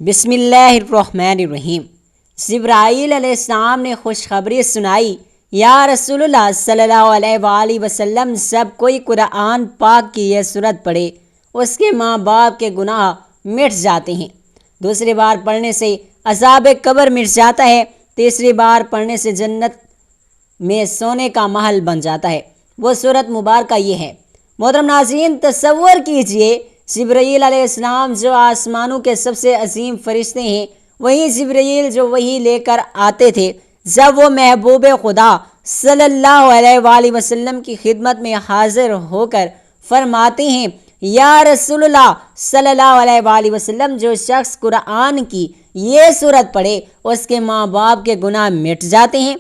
بسم اللہ الرحمن الرحیم۔ جبرائیل علیہ السلام نے خوشخبری سنائی، یا رسول اللہ صلی اللہ علیہ وآلہ وسلم، جب کوئی قرآن پاک کی یہ سورت پڑھے اس کے ماں باپ کے گناہ مٹ جاتے ہیں۔ دوسری بار پڑھنے سے عذاب قبر مٹ جاتا ہے، تیسری بار پڑھنے سے جنت میں سونے کا محل بن جاتا ہے۔ وہ سورت مبارکہ یہ ہے۔ محترم ناظرین، تصور کیجئے جبرائیل علیہ السلام جو آسمانوں کے سب سے عظیم فرشتے ہیں، وہی جبرائیل جو وحی لے کر آتے تھے، جب وہ محبوب خدا صلی اللہ علیہ وآلہ وسلم کی خدمت میں حاضر ہو کر فرماتے ہیں، یا رسول اللہ صلی اللہ علیہ وآلہ وسلم، جو شخص قرآن کی یہ سورت پڑھے اس کے ماں باپ کے گناہ مٹ جاتے ہیں۔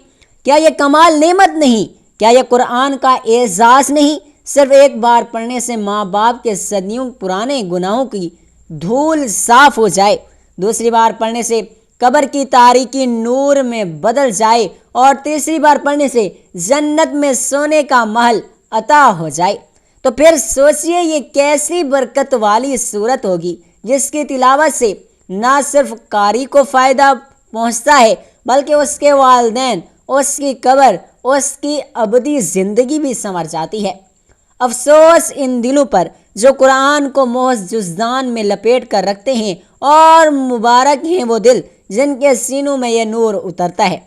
کیا یہ کمال نعمت نہیں؟ کیا یہ قرآن کا اعزاز نہیں؟ صرف ایک بار پڑھنے سے ماں باپ کے صدیوں پرانے گناہوں کی دھول صاف ہو جائے، دوسری بار پڑھنے سے قبر کی تاریکی نور میں بدل جائے، اور تیسری بار پڑھنے سے جنت میں سونے کا محل عطا ہو جائے، تو پھر سوچئے یہ کیسی برکت والی صورت ہوگی، جس کی تلاوت سے نہ صرف قاری کو فائدہ پہنچتا ہے بلکہ اس کے والدین، اس کی قبر، اس کی ابدی زندگی بھی سنور جاتی ہے۔ افسوس ان دلوں پر جو قرآن کو محض جزدان میں لپیٹ کر رکھتے ہیں، اور مبارک ہیں وہ دل جن کے سینوں میں یہ نور اترتا ہے۔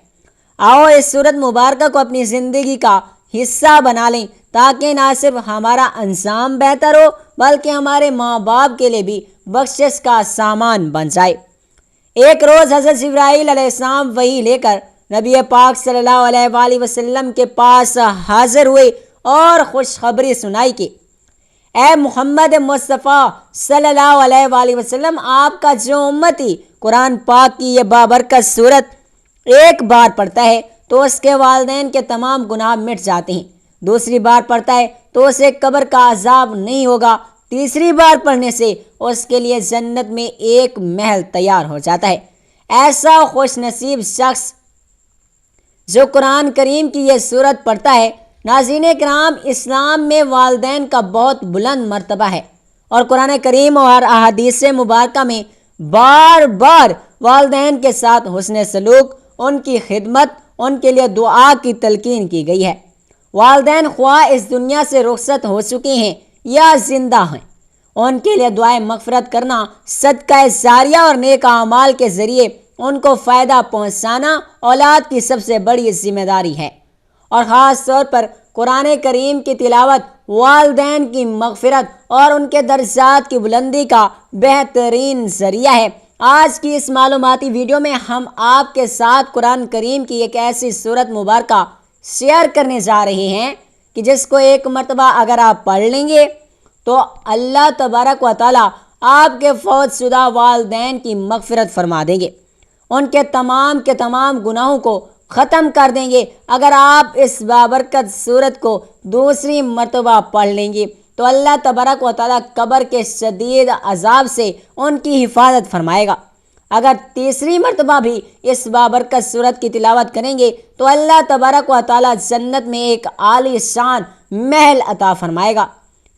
آؤ اس سورت مبارکہ کو اپنی زندگی کا حصہ بنا لیں، تاکہ نہ صرف ہمارا انجام بہتر ہو بلکہ ہمارے ماں باپ کے لیے بھی بخشش کا سامان بن جائے۔ ایک روز حضرت جبرائیل علیہ السلام وحی لے کر نبی پاک صلی اللہ علیہ وآلہ وسلم کے پاس حاضر ہوئے اور خوشخبری سنائی کہ اے محمد مصطفیٰ صلی اللہ علیہ وآلہ وسلم، آپ کا جو امتی قرآن پاک کی یہ بابرکت سورت ایک بار پڑھتا ہے تو اس کے والدین کے تمام گناہ مٹ جاتے ہیں، دوسری بار پڑھتا ہے تو اسے قبر کا عذاب نہیں ہوگا، تیسری بار پڑھنے سے اس کے لیے جنت میں ایک محل تیار ہو جاتا ہے۔ ایسا خوش نصیب شخص جو قرآن کریم کی یہ سورت پڑھتا ہے۔ ناظرین کرام، اسلام میں والدین کا بہت بلند مرتبہ ہے، اور قرآن کریم اور احادیث مبارکہ میں بار بار والدین کے ساتھ حسن سلوک، ان کی خدمت، ان کے لیے دعا کی تلقین کی گئی ہے۔ والدین خواہ اس دنیا سے رخصت ہو چکے ہیں یا زندہ ہیں، ان کے لیے دعائیں مغفرت کرنا، صدقہ جاریہ اور نیک اعمال کے ذریعے ان کو فائدہ پہنچانا اولاد کی سب سے بڑی ذمہ داری ہے، اور خاص طور پر قرآن کریم کی تلاوت والدین کی مغفرت اور ان کے درجات کی بلندی کا بہترین ذریعہ ہے۔ آج کی اس معلوماتی ویڈیو میں ہم آپ کے ساتھ قرآن کریم کی ایک ایسی سورت مبارکہ شیئر کرنے جا رہے ہیں کہ جس کو ایک مرتبہ اگر آپ پڑھ لیں گے تو اللہ تبارک و تعالیٰ آپ کے فوت شدہ والدین کی مغفرت فرما دیں گے، ان کے تمام گناہوں کو ختم کر دیں گے۔ اگر آپ اس بابرکت سورت کو دوسری مرتبہ پڑھ لیں گے تو اللہ تبارک و تعالیٰ قبر کے شدید عذاب سے ان کی حفاظت فرمائے گا۔ اگر تیسری مرتبہ بھی اس بابرکت سورت کی تلاوت کریں گے تو اللہ تبارک و تعالیٰ جنت میں ایک عالی شان محل عطا فرمائے گا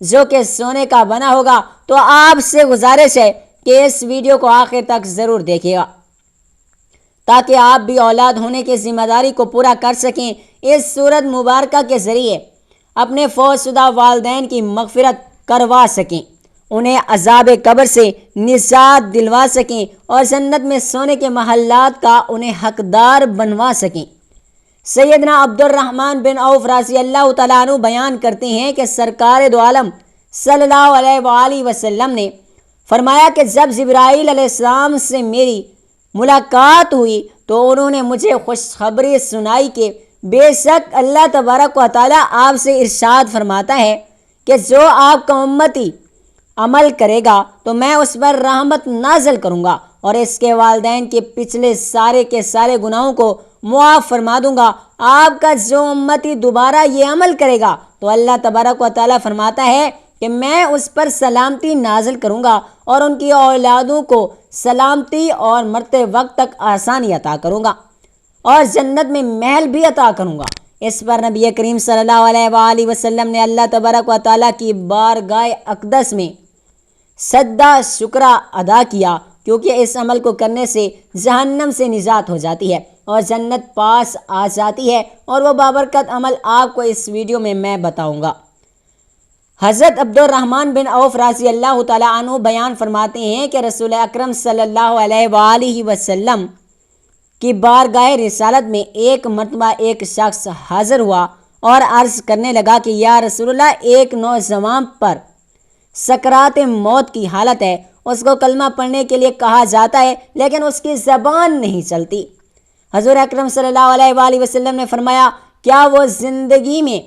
جو کہ سونے کا بنا ہوگا۔ تو آپ سے گزارش ہے کہ اس ویڈیو کو آخر تک ضرور دیکھیے گا، تاکہ آپ بھی اولاد ہونے کی ذمہ داری کو پورا کر سکیں، اس سورت مبارکہ کے ذریعے اپنے فوت شدہ والدین کی مغفرت کروا سکیں، انہیں عذاب قبر سے نجات دلوا سکیں، اور جنت میں سونے کے محلات کا انہیں حقدار بنوا سکیں۔ سیدنا عبد الرحمن بن عوف رضی اللہ تعالیٰ عنہ بیان کرتے ہیں کہ سرکار دو عالم صلی اللہ علیہ وآلہ وسلم نے فرمایا کہ جب جبرائیل علیہ السلام سے میری ملاقات ہوئی تو انہوں نے مجھے خوشخبری سنائی کہ بے شک اللہ تبارک و تعالیٰ آپ سے ارشاد فرماتا ہے کہ جو آپ کا امتی عمل کرے گا تو میں اس پر رحمت نازل کروں گا، اور اس کے والدین کے پچھلے سارے کے سارے گناہوں کو معاف فرما دوں گا۔ آپ کا جو امتی دوبارہ یہ عمل کرے گا تو اللہ تبارک و تعالیٰ فرماتا ہے کہ میں اس پر سلامتی نازل کروں گا، اور ان کی اولادوں کو سلامتی اور مرتے وقت تک آسانی عطا کروں گا، اور جنت میں محل بھی عطا کروں گا۔ اس پر نبی کریم صلی اللہ علیہ وآلہ وسلم نے اللہ تبارک و تعالیٰ کی بارگاہ اقدس میں سجدہ شکر ادا کیا، کیونکہ اس عمل کو کرنے سے جہنم سے نجات ہو جاتی ہے اور جنت پاس آ جاتی ہے، اور وہ بابرکت عمل آپ کو اس ویڈیو میں بتاؤں گا۔ حضرت عبد الرحمن بن عوف رضی اللہ تعالیٰ عنہ بیان فرماتے ہیں کہ رسول اکرم صلی اللہ علیہ وآلہ وسلم کی بارگاہ رسالت میں ایک مرتبہ ایک شخص حاضر ہوا اور عرض کرنے لگا کہ یا رسول اللہ، ایک نوجوان پر سکرات موت کی حالت ہے، اس کو کلمہ پڑھنے کے لیے کہا جاتا ہے لیکن اس کی زبان نہیں چلتی۔ حضور اکرم صلی اللہ علیہ وآلہ وسلم نے فرمایا، کیا وہ زندگی میں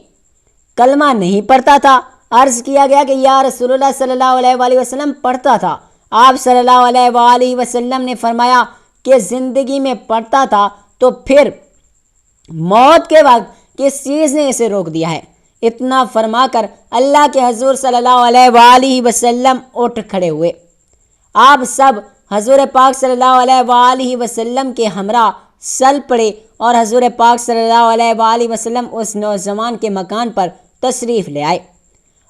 کلمہ نہیں پڑھتا تھا؟ عرض کیا گیا کہ یا رسول اللہ صلی اللہ علیہ وآلہ وسلم پڑھتا تھا۔ آپ صلی اللہ علیہ وآلہ وسلم نے فرمایا کہ زندگی میں پڑھتا تھا تو پھر موت کے وقت کس چیز نے اسے روک دیا ہے؟ اتنا فرما کر اللہ کے حضور صلی اللہ علیہ وآلہ وسلم اٹھ کھڑے ہوئے۔ آپ سب حضور پاک صلی اللہ علیہ وآلہ وسلم کے ہمراہ چل پڑے اور حضور پاک صلی اللہ علیہ وآلہ وسلم اس نوجوان کے مکان پر تشریف لے آئے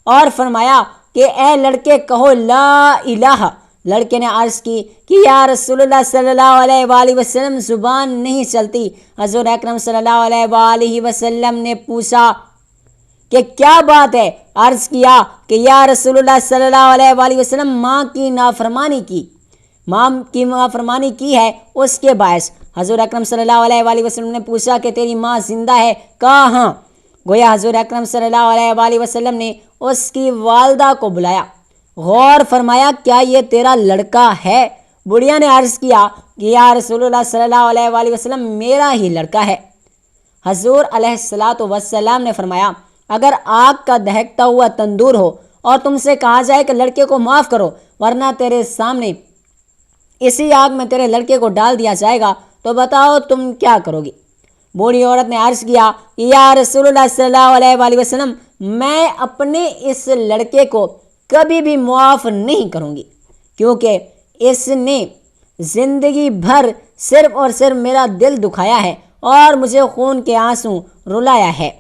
اور فرمایا کہ اے لڑکے کہو لا الہ۔ لڑکے نے عرض کی کہ یا رسول اللہ صلی اللہ علیہ وآلہ وسلم زبان نہیں چلتی۔ حضور اکرم صلی اللہ علیہ وآلہ وسلم نے پوچھا کہ کیا بات ہے؟ عرض کیا کہ یا رسول اللہ صلی اللہ علیہ وآلہ وسلم ماں کی نافرمانی کی ہے، اس کے باعث۔ حضور اکرم صلی اللہ علیہ وآلہ وسلم نے پوچھا کہ تیری ماں زندہ ہے؟ کہا ہاں۔ گویا حضور اکرم صلی اللہ علیہ وآلہ وسلم نے اس کی والدہ کو بلایا، غور فرمایا کیا یہ تیرا لڑکا ہے؟ بڑھیا نے عرض کیا کہ یا رسول اللہ صلی اللہ علیہ وآلہ وسلم میرا ہی لڑکا ہے۔ حضور علیہ الصلاۃ والسلام نے فرمایا اگر آگ کا دہکتا ہوا تندور ہو اور تم سے کہا جائے کہ لڑکے کو معاف کرو ورنہ تیرے سامنے اسی آگ میں تیرے لڑکے کو ڈال دیا جائے گا تو بتاؤ تم کیا کرو گی؟ بوڑھی عورت نے عرض کیا کہ یا رسول اللہ صلی اللہ علیہ وآلہ وسلم میں اپنے اس لڑکے کو کبھی بھی معاف نہیں کروں گی، کیونکہ اس نے زندگی بھر صرف اور صرف میرا دل دکھایا ہے اور مجھے خون کے آنسو رلایا ہے۔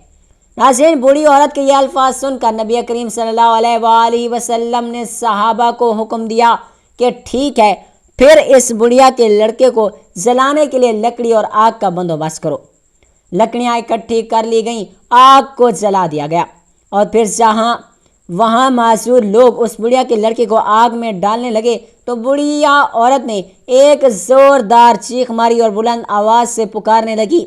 ناظرین، بوڑھی عورت کے یہ الفاظ سن کر نبی کریم صلی اللہ علیہ وآلہ وسلم نے صحابہ کو حکم دیا کہ ٹھیک ہے، پھر اس بڑھیا کے لڑکے کو جلانے کے لیے لکڑی اور آگ کا بندوبست کرو۔ لکڑیاں اکٹھی کر لی گئیں، آگ کو جلا دیا گیا اور پھر وہاں معذور لوگ اس بڑھیا کے لڑکے کو آگ میں ڈالنے لگے تو بڑھیا عورت نے ایک زوردار چیخ ماری اور بلند آواز سے پکارنے لگی،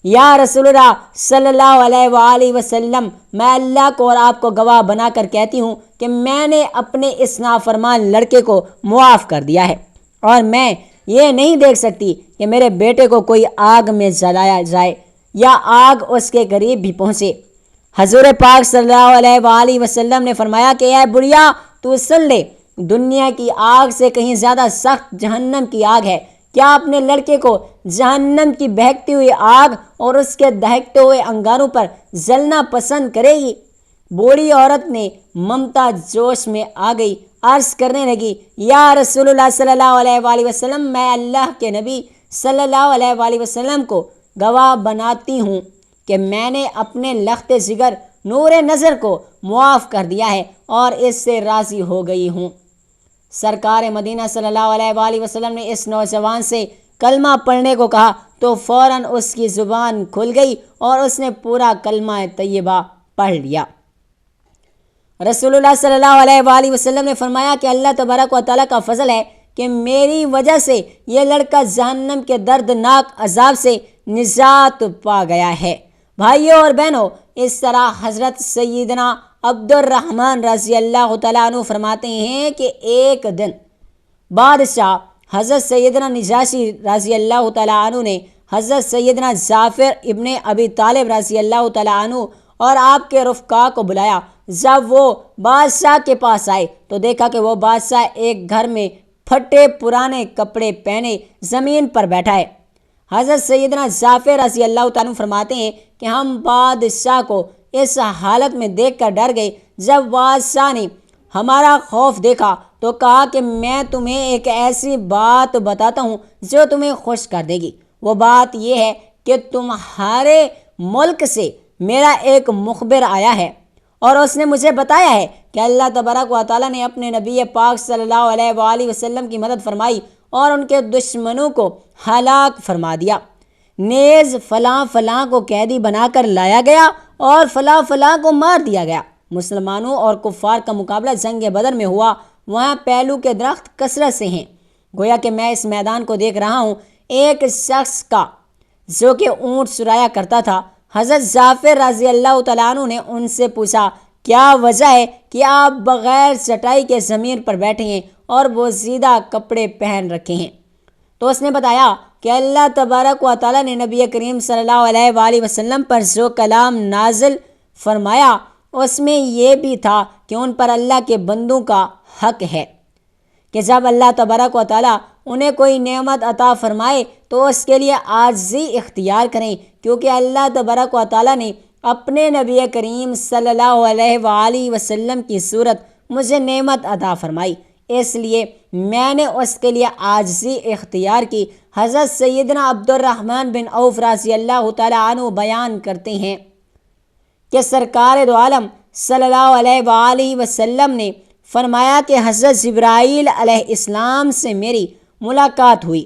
یا رسول اللہ صلی اللہ علیہ وآلہ وسلم، میں اللہ کو اور آپ کو گواہ بنا کر کہتی ہوں کہ میں نے اپنے اس نافرمان لڑکے کو معاف کر دیا ہے اور میں یہ نہیں دیکھ سکتی کہ میرے بیٹے کو کوئی آگ میں جلایا جائے یا آگ اس کے قریب بھی پہنچے۔ حضور پاک صلی اللہ علیہ وآلہ وسلم نے فرمایا کہ اے بڑھیا، تو سن لے، دنیا کی آگ سے کہیں زیادہ سخت جہنم کی آگ ہے۔ کیا اپنے لڑکے کو جہنم کی بہکتی ہوئی آگ اور اس کے دہکتے ہوئے انگاروں پر جلنا پسند کرے گی؟ بوڑھی عورت نے ممتا جوش میں آ گئی، عرض کرنے لگی، یا رسول اللہ صلی اللہ علیہ وآلہ وسلم، میں اللہ کے نبی صلی اللہ علیہ وآلہ وسلم کو گواہ بناتی ہوں کہ میں نے اپنے لخت جگر نور نظر کو معاف کر دیا ہے اور اس سے راضی ہو گئی ہوں۔ سرکار مدینہ صلی اللہ علیہ وآلہ وسلم نے اس نوجوان سے کلمہ پڑھنے کو کہا تو فوراً اس کی زبان کھل گئی اور اس نے پورا کلمہ طیبہ پڑھ لیا۔ رسول اللہ صلی اللہ علیہ وآلہ وسلم نے فرمایا کہ اللہ تبارک و تعالیٰ کا فضل ہے کہ میری وجہ سے یہ لڑکا جہنم کے دردناک عذاب سے نجات پا گیا ہے۔ بھائیوں اور بہنوں، اس طرح حضرت سیدنا عبد الرحمن رضی اللہ تعالیٰ عنہ فرماتے ہیں کہ ایک دن بادشاہ حضرت سیدنا نجاشی رضی اللہ تعالیٰ عنہ نے حضرت سیدنا جعفر ابن ابی طالب رضی اللہ تعالیٰ عنہ اور آپ کے رفقا کو بلایا۔ جب وہ بادشاہ کے پاس آئے تو دیکھا کہ وہ بادشاہ ایک گھر میں پھٹے پرانے کپڑے پہنے زمین پر بیٹھا ہے۔ حضرت سیدنا جعفر رضی اللہ تعالیٰ عنہ فرماتے ہیں کہ ہم بادشاہ کو اس حالت میں دیکھ کر ڈر گئے۔ جب بادشاہ نے ہمارا خوف دیکھا تو کہا کہ میں تمہیں ایک ایسی بات بتاتا ہوں جو تمہیں خوش کر دے گی۔ وہ بات یہ ہے کہ تمہارے ملک سے میرا ایک مخبر آیا ہے اور اس نے مجھے بتایا ہے کہ اللہ تبارک و تعالیٰ نے اپنے نبی پاک صلی اللہ علیہ وآلہ وسلم کی مدد فرمائی اور ان کے دشمنوں کو ہلاک فرما دیا۔ نیز فلاں فلاں کو قیدی بنا کر لایا گیا اور فلاں فلاں کو مار دیا گیا۔ مسلمانوں اور کفار کا مقابلہ جنگ بدر میں ہوا، وہاں پہلو کے درخت کثرت سے ہیں۔ گویا کہ میں اس میدان کو دیکھ رہا ہوں، ایک شخص کا جو کہ اونٹ سرایا کرتا تھا۔ حضرت جعفر رضی اللہ تعالیٰ عنہ نے ان سے پوچھا، کیا وجہ ہے کہ آپ بغیر چٹائی کے زمین پر بیٹھے ہیں اور بوسیدہ کپڑے پہن رکھے ہیں؟ تو اس نے بتایا کہ اللہ تبارک و تعالیٰ نے نبی کریم صلی اللہ علیہ وآلہ وسلم پر جو کلام نازل فرمایا اس میں یہ بھی تھا کہ ان پر اللہ کے بندوں کا حق ہے کہ جب اللہ تبارک و تعالیٰ انہیں کوئی نعمت عطا فرمائے تو اس کے لیے عاجزی اختیار کریں، کیونکہ اللہ تبارک و تعالیٰ نے اپنے نبی کریم صلی اللہ علیہ وآلہ وسلم کی صورت مجھے نعمت عطا فرمائی، اس لیے میں نے اس کے لیے عاجزی اختیار کی۔ حضرت سیدنا عبد الرحمن بن عوف رضی اللہ تعالیٰ عنہ بیان کرتے ہیں کہ سرکار دو عالم صلی اللہ علیہ وآلہ وسلم نے فرمایا کہ حضرت جبرائیل علیہ السلام سے میری ملاقات ہوئی۔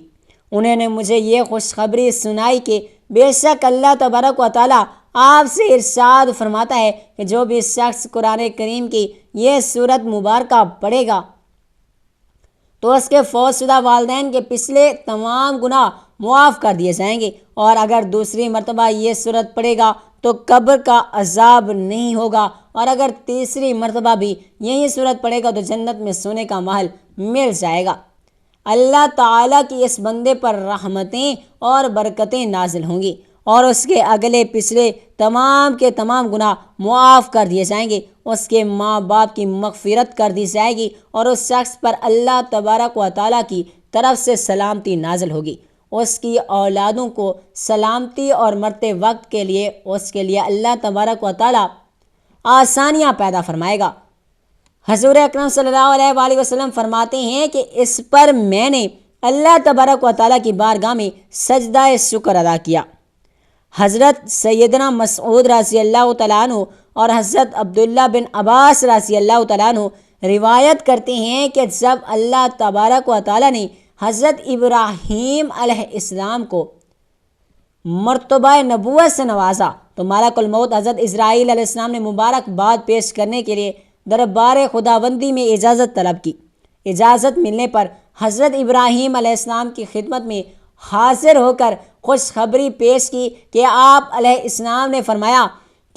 انہوں نے مجھے یہ خوشخبری سنائی کہ بے شک اللہ تبارک و تعالیٰ آپ سے ارشاد فرماتا ہے کہ جو بھی شخص قرآن کریم کی یہ سورت مبارکہ پڑھے گا تو اس کے فوت شدہ والدین کے پچھلے تمام گناہ معاف کر دیے جائیں گے، اور اگر دوسری مرتبہ یہ سورت پڑھے گا تو قبر کا عذاب نہیں ہوگا، اور اگر تیسری مرتبہ بھی یہی سورت پڑھے گا تو جنت میں سونے کا محل مل جائے گا۔ اللہ تعالیٰ کی اس بندے پر رحمتیں اور برکتیں نازل ہوں گی اور اس کے اگلے پچھلے تمام کے تمام گناہ معاف کر دیے جائیں گے، اس کے ماں باپ کی مغفرت کر دی جائے گی، اور اس شخص پر اللہ تبارک و تعالیٰ کی طرف سے سلامتی نازل ہوگی۔ اس کی اولادوں کو سلامتی اور مرتے وقت کے لیے اس کے لیے اللہ تبارک و تعالیٰ آسانیاں پیدا فرمائے گا۔ حضور اکرم صلی اللہ علیہ وآلہ وسلم فرماتے ہیں کہ اس پر میں نے اللہ تبارک و تعالیٰ کی بارگاہ میں سجدہ شکر ادا کیا۔ حضرت سیدنا مسعود رضی اللہ تعالیٰ عنہ اور حضرت عبداللہ بن عباس رضی اللہ تعالیٰ عنہ روایت کرتے ہیں کہ جب اللہ تبارک و تعالیٰ نے حضرت ابراہیم علیہ السلام کو مرتبہ نبوت سے نوازا تو ملک الموت حضرت اسرائیل علیہ السلام نے مبارکباد پیش کرنے کے لیے دربار خداوندی میں اجازت طلب کی۔ اجازت ملنے پر حضرت ابراہیم علیہ السلام کی خدمت میں حاضر ہو کر خوشخبری پیش کی کہ آپ علیہ السلام نے فرمایا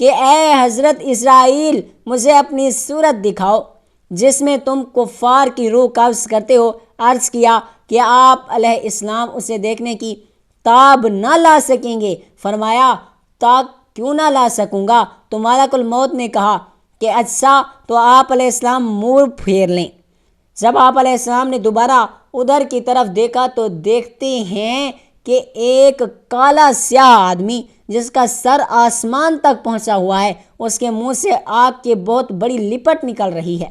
کہ اے حضرت اسرائیل، مجھے اپنی صورت دکھاؤ جس میں تم کفار کی روح قبض کرتے ہو۔ عرض کیا کہ آپ علیہ السلام اسے دیکھنے کی تاب نہ لا سکیں گے۔ فرمایا تاب کیوں نہ لا سکوں گا؟ تو ملک الموت نے کہا کہ اچھا تو آپ علیہ السلام منہ پھیر لیں۔ جب آپ علیہ السلام نے دوبارہ ادھر کی طرف دیکھا تو دیکھتے ہیں کہ ایک کالا سیاہ آدمی جس کا سر آسمان تک پہنچا ہوا ہے، اس کے منہ سے آگ کی بہت بڑی لپٹ نکل رہی ہے،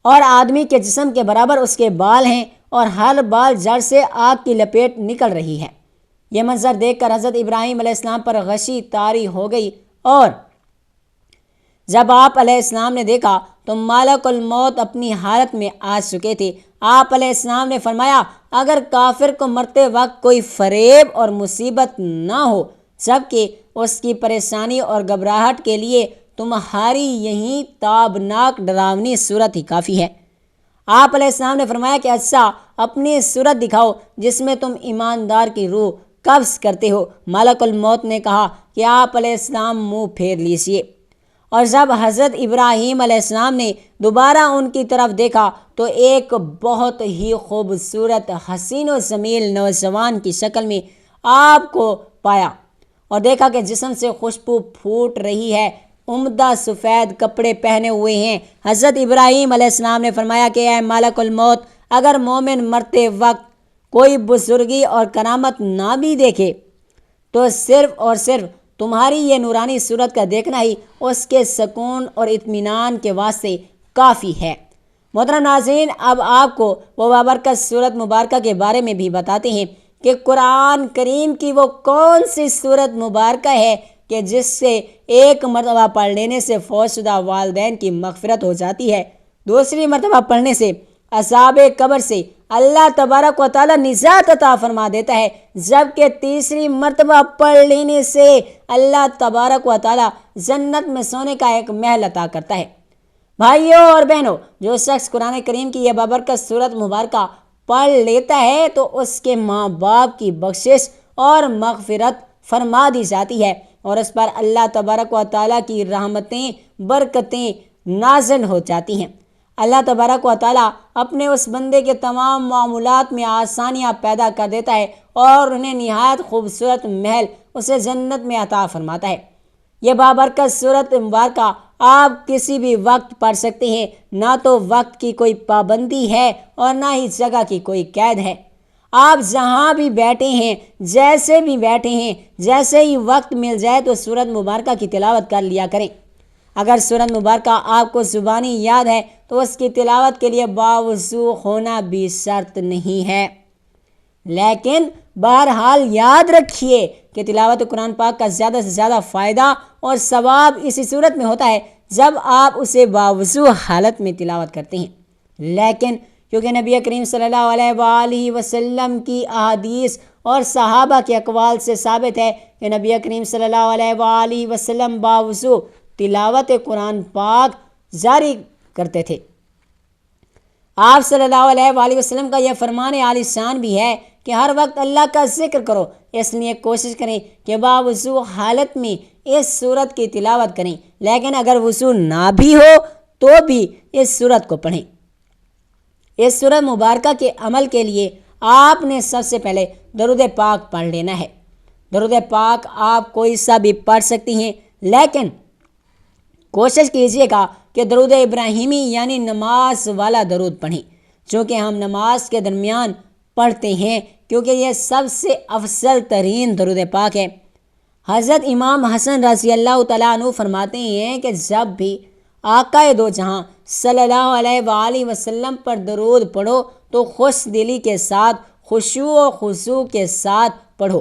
اور آدمی کے جسم کے برابر اس کے بال ہیں، اور ہر بال جڑ سے آگ کی لپیٹ نکل رہی ہے۔ یہ منظر دیکھ کر حضرت ابراہیم علیہ السلام پر غشی طاری ہو گئی، اور جب آپ علیہ السلام نے دیکھا تو ملک الموت اپنی حالت میں آ چکے تھے۔ آپ علیہ السلام نے فرمایا اگر کافر کو مرتے وقت کوئی فریب اور مصیبت نہ ہو جبکہ اس کی پریشانی اور گھبراہٹ کے لیے تمہاری یہی تابناک ڈراؤنی صورت ہی کافی ہے۔ آپ علیہ السلام نے فرمایا کہ اچھا اپنی صورت دکھاؤ جس میں تم ایماندار کی روح قبض کرتے ہو۔ ملک الموت نے کہا کہ آپ علیہ السلام منہ پھیر لیجیے، اور جب حضرت ابراہیم علیہ السلام نے دوبارہ ان کی طرف دیکھا تو ایک بہت ہی خوبصورت حسین و جمیل نوجوان کی شکل میں آپ کو پایا، اور دیکھا کہ جسم سے خوشبو پھوٹ رہی ہے، عمدہ سفید کپڑے پہنے ہوئے ہیں۔ حضرت ابراہیم علیہ السلام نے فرمایا کہ اے ملک الموت، اگر مومن مرتے وقت کوئی بزرگی اور کرامت نہ بھی دیکھے تو صرف اور صرف تمہاری یہ نورانی صورت کا دیکھنا ہی اس کے سکون اور اطمینان کے واسطے کافی ہے۔ محترم ناظرین، اب آپ کو وہ بابرکت صورت مبارکہ کے بارے میں بھی بتاتے ہیں کہ قرآن کریم کی وہ کون سی صورت مبارکہ ہے کہ جس سے ایک مرتبہ پڑھ لینے سے فوت شدہ والدین کی مغفرت ہو جاتی ہے، دوسری مرتبہ پڑھنے سے عذاب قبر سے اللہ تبارک و تعالیٰ نجات عطا فرما دیتا ہے، جبکہ تیسری مرتبہ پڑھ لینے سے اللہ تبارک و تعالیٰ جنت میں سونے کا ایک محل عطا کرتا ہے۔ بھائیوں اور بہنوں، جو شخص قرآن کریم کی یہ بابرکت صورت مبارکہ پڑھ لیتا ہے تو اس کے ماں باپ کی بخشش اور مغفرت فرما دی جاتی ہے، اور اس پر اللہ تبارک و تعالیٰ کی رحمتیں برکتیں نازل ہو جاتی ہیں۔ اللہ تبارک و تعالیٰ اپنے اس بندے کے تمام معاملات میں آسانیاں پیدا کر دیتا ہے اور انہیں نہایت خوبصورت محل اسے جنت میں عطا فرماتا ہے۔ یہ بابرکت صورت مبارکہ آپ کسی بھی وقت پڑھ سکتے ہیں، نہ تو وقت کی کوئی پابندی ہے اور نہ ہی جگہ کی کوئی قید ہے۔ آپ جہاں بھی بیٹھے ہیں، جیسے بھی بیٹھے ہیں، جیسے ہی وقت مل جائے تو سورت مبارکہ کی تلاوت کر لیا کریں۔ اگر سورت مبارکہ آپ کو زبانی یاد ہے تو اس کی تلاوت کے لیے باوضو ہونا بھی شرط نہیں ہے، لیکن بہرحال یاد رکھیے کہ تلاوت قرآن پاک کا زیادہ سے زیادہ فائدہ اور ثواب اسی صورت میں ہوتا ہے جب آپ اسے باوضو حالت میں تلاوت کرتے ہیں۔ لیکن کیونکہ نبی کریم صلی اللہ علیہ وآلہ وسلم کی احادیث اور صحابہ کے اقوال سے ثابت ہے کہ نبی کریم صلی اللہ علیہ وآلہ وسلم باوضو تلاوت قرآن پاک جاری کرتے تھے۔ آپ صلی اللہ علیہ وآلہ وسلم کا یہ فرمان عالی شان بھی ہے کہ ہر وقت اللہ کا ذکر کرو، اس لیے کوشش کریں کہ باوضو حالت میں اس سورت کی تلاوت کریں، لیکن اگر وضو نہ بھی ہو تو بھی اس سورت کو پڑھیں۔ اس سورت مبارکہ کے عمل کے لیے آپ نے سب سے پہلے درود پاک پڑھ لینا ہے۔ درود پاک آپ کوئی سا بھی پڑھ سکتی ہیں، لیکن کوشش کیجیے گا کہ درود ابراہیمی یعنی نماز والا درود پڑھیں، چونکہ ہم نماز کے درمیان پڑھتے ہیں، کیونکہ یہ سب سے افضل ترین درود پاک ہے۔ حضرت امام حسن رضی اللہ تعالیٰ عنہ فرماتے ہیں کہ جب بھی آقا دو جہاں صلی اللہ علیہ وآلہ وسلم پر درود پڑھو تو خوش دلی کے ساتھ، خشوع و خضوع کے ساتھ پڑھو،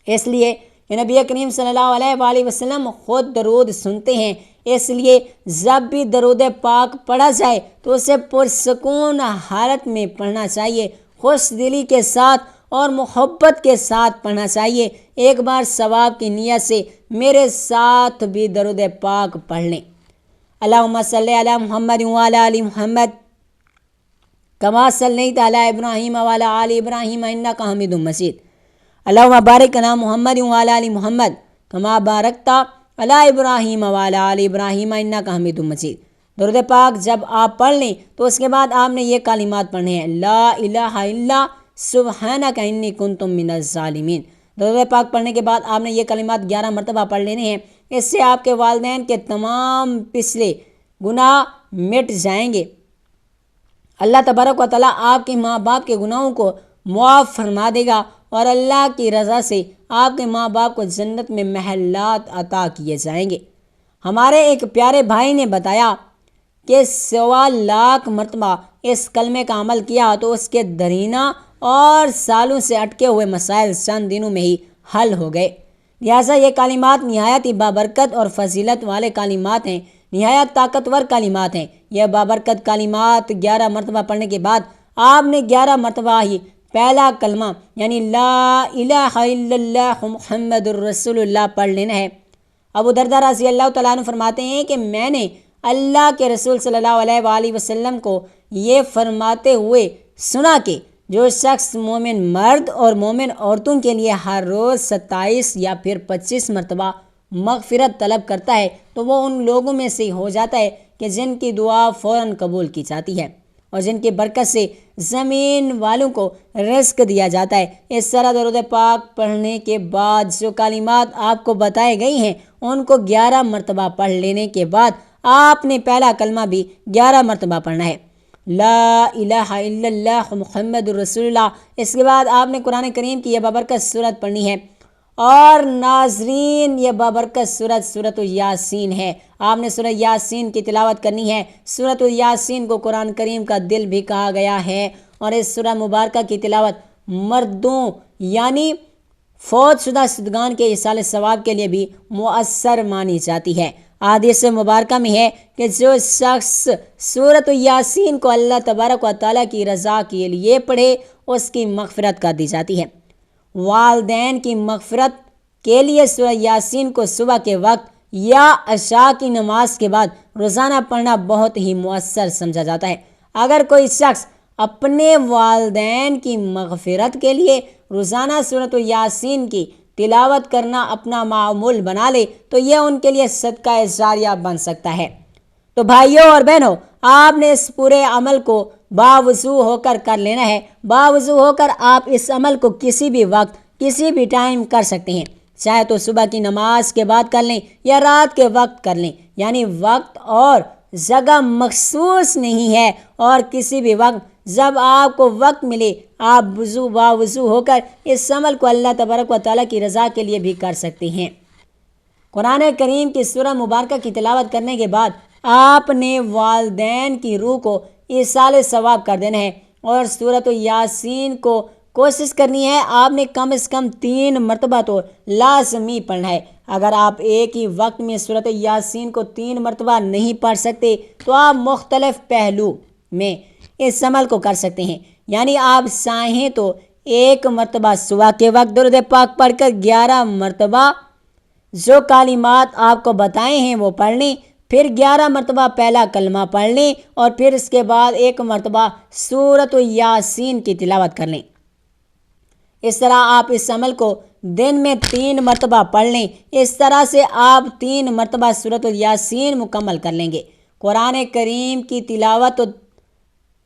اس لیے کہ نبی کریم صلی اللہ علیہ وآلہ وسلم خود درود سنتے ہیں۔ اس لیے جب بھی درود پاک پڑھا جائے تو اسے پرسکون حالت میں پڑھنا چاہیے، خوش دلی کے ساتھ اور محبت کے ساتھ پڑھنا چاہیے۔ ایک بار ثواب کی نیت سے میرے ساتھ بھی درود پاک پڑھ لیں۔ اللہم صلی علی محمد وعلی آل محمد کما صلیت علی ابراہیم وعلی آل ابراہیم انک حمید مجید۔ اللہم بارک علی محمد وعلی آل محمد کما بارکت علی ابراہیم وعلی آل ابراہیم انک حمید مجید۔ درود پاک جب آپ پڑھ لیں تو اس کے بعد آپ نے یہ کلمات پڑھنے ہیں: لا الہ الا سبحانک انی کنت من الظالمین۔ درود پاک پڑھنے کے بعد آپ نے یہ کلمات 11 مرتبہ پڑھ لینے ہیں۔ اس سے آپ کے والدین کے تمام پچھلے گناہ مٹ جائیں گے۔ اللہ تبارک و تعالیٰ آپ کے ماں باپ کے گناہوں کو معاف فرما دے گا، اور اللہ کی رضا سے آپ کے ماں باپ کو جنت میں محلات عطا کیے جائیں گے۔ ہمارے ایک پیارے بھائی نے بتایا کہ 1.25 لاکھ مرتبہ اس کلمے کا عمل کیا تو اس کے درینہ اور سالوں سے اٹکے ہوئے مسائل چند دنوں میں ہی حل ہو گئے۔ لہٰذا یہ کلمات نہایت ہی بابرکت اور فضیلت والے کلمات ہیں، نہایت طاقتور کلمات ہیں۔ یہ بابرکت کلمات 11 مرتبہ پڑھنے کے بعد آپ نے 11 مرتبہ ہی پہلا کلمہ یعنی لا الہ الا اللہ محمد الرسول اللہ پڑھ لینا ہے۔ ابو درداء رضی اللہ تعالیٰ عنہ فرماتے ہیں کہ میں نے اللہ کے رسول صلی اللہ علیہ وآلہ وسلم کو یہ فرماتے ہوئے سنا کہ جو شخص مومن مرد اور مومن عورتوں کے لیے ہر روز 27 یا پھر 25 مرتبہ مغفرت طلب کرتا ہے تو وہ ان لوگوں میں سے ہو جاتا ہے کہ جن کی دعا فوراً قبول کی جاتی ہے اور جن کی برکت سے زمین والوں کو رزق دیا جاتا ہے۔ اس طرح درود پاک پڑھنے کے بعد جو کلمات آپ کو بتائے گئی ہیں ان کو 11 مرتبہ پڑھ لینے کے بعد آپ نے پہلا کلمہ بھی 11 مرتبہ پڑھنا ہے، لا الہ الا اللہ محمد الرسول اللہ۔ اس کے بعد آپ نے قرآن کریم کی یہ بابرکت سورت پڑھنی ہے، اور ناظرین یہ بابرکت سورت یاسین ہے۔ آپ نے سورہ یاسین کی تلاوت کرنی ہے۔ سورت یاسین کو قرآن کریم کا دل بھی کہا گیا ہے، اور اس سورہ مبارکہ کی تلاوت مردوں یعنی فوت شدہ شدگان کے ایصال ثواب کے لیے بھی مؤثر مانی جاتی ہے۔ حدیث مبارکہ میں ہے کہ جو شخص سورۃ یاسین کو اللہ تبارک و تعالیٰ کی رضا کے لیے پڑھے اس کی مغفرت کر دی جاتی ہے۔ والدین کی مغفرت کے لیے سورہ یاسین کو صبح کے وقت یا عشاء کی نماز کے بعد روزانہ پڑھنا بہت ہی مؤثر سمجھا جاتا ہے۔ اگر کوئی شخص اپنے والدین کی مغفرت کے لیے روزانہ سورۃ یاسین کی تلاوت کرنا اپنا معمول بنا لے تو یہ ان کے لیے صدقہ جاریہ بن سکتا ہے۔ تو بھائیوں اور بہنوں، آپ نے اس پورے عمل کو باوضو ہو کر لینا ہے۔ باوضو ہو کر آپ اس عمل کو کسی بھی وقت کسی بھی ٹائم کر سکتے ہیں، چاہے تو صبح کی نماز کے بعد کر لیں یا رات کے وقت کر لیں، یعنی وقت اور جگہ مخصوص نہیں ہے، اور کسی بھی وقت جب آپ کو وقت ملے آپ باوضو ہو کر اس عمل کو اللہ تبارک و تعالیٰ کی رضا کے لیے بھی کر سکتے ہیں۔ قرآن کریم کی سورہ مبارکہ کی تلاوت کرنے کے بعد آپ نے والدین کی روح کو ایصال ثواب کر دینا ہے، اور سورۃ یاسین کو کوشش کرنی ہے آپ نے کم از کم 3 مرتبہ تو لازمی پڑھنا ہے۔ اگر آپ ایک ہی وقت میں سورۃ یاسین کو 3 مرتبہ نہیں پڑھ سکتے تو آپ مختلف پہلو میں اس عمل کو کر سکتے ہیں، یعنی آپ چاہیں تو 1 مرتبہ صبح کے وقت درود پاک پڑھ کر 11 مرتبہ جو کلمات آپ کو بتائے ہیں وہ پڑھ لیں، پھر 11 مرتبہ پہلا کلمہ پڑھ لیں، اور پھر اس کے بعد 1 مرتبہ سورۃ یاسین کی تلاوت کر لیں۔ اس طرح آپ اس عمل کو دن میں 3 مرتبہ پڑھ لیں۔ اس طرح سے آپ 3 مرتبہ سورۃ یاسین مکمل کر لیں گے۔ قرآن کریم کی تلاوت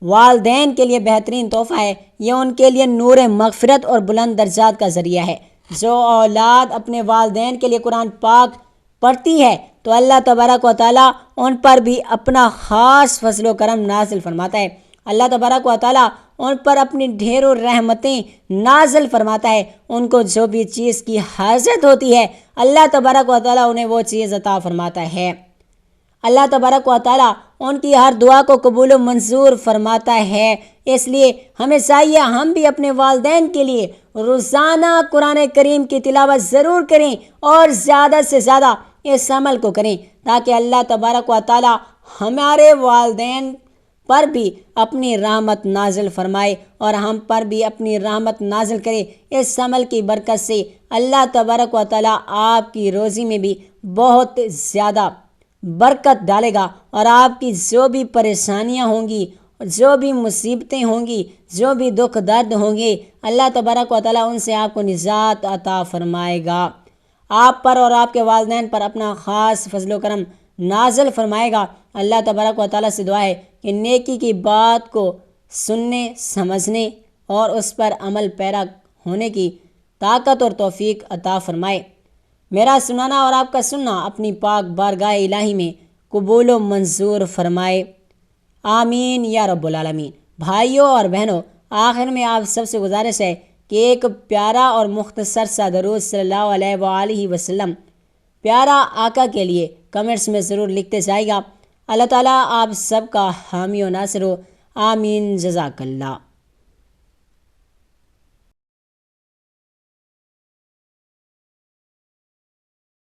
والدین کے لیے بہترین تحفہ ہے، یہ ان کے لیے نور مغفرت اور بلند درجات کا ذریعہ ہے۔ جو اولاد اپنے والدین کے لیے قرآن پاک پڑھتی ہے تو اللہ تبارک و تعالیٰ ان پر بھی اپنا خاص فضل و کرم نازل فرماتا ہے۔ اللہ تبارک و تعالیٰ ان پر اپنی ڈھیروں رحمتیں نازل فرماتا ہے۔ ان کو جو بھی چیز کی حاجت ہوتی ہے اللہ تبارک و تعالیٰ انہیں وہ چیز عطا فرماتا ہے۔ اللہ تبارک و تعالیٰ ان کی ہر دعا کو قبول و منظور فرماتا ہے۔ اس لیے ہمیں چاہیے ہم بھی اپنے والدین کے لیے روزانہ قرآن کریم کی تلاوت ضرور کریں، اور زیادہ سے زیادہ اس عمل کو کریں، تاکہ اللہ تبارک و تعالیٰ ہمارے والدین پر بھی اپنی رحمت نازل فرمائے اور ہم پر بھی اپنی رحمت نازل کرے۔ اس عمل کی برکت سے اللہ تبارک و تعالیٰ آپ کی روزی میں بھی بہت زیادہ برکت ڈالے گا، اور آپ کی جو بھی پریشانیاں ہوں گی، جو بھی مصیبتیں ہوں گی، جو بھی دکھ درد ہوں گے، اللہ تبارک و تعالیٰ ان سے آپ کو نجات عطا فرمائے گا، آپ پر اور آپ کے والدین پر اپنا خاص فضل و کرم نازل فرمائے گا۔ اللہ تبارک و تعالیٰ سے دعا ہے کہ نیکی کی بات کو سننے، سمجھنے اور اس پر عمل پیرا ہونے کی طاقت اور توفیق عطا فرمائے۔ میرا سنانا اور آپ کا سننا اپنی پاک بارگاہ الہی میں قبول و منظور فرمائے، آمین یا رب العالمین۔ بھائیوں اور بہنوں، آخر میں آپ سب سے گزارش ہے کہ ایک پیارا اور مختصر سا درود صلی اللہ علیہ وآلہ وسلم پیارا آقا کے لیے کمنٹس میں ضرور لکھتے جائے گا۔ اللہ تعالیٰ آپ سب کا حامی و ناصر ہو، آمین، جزاک اللہ۔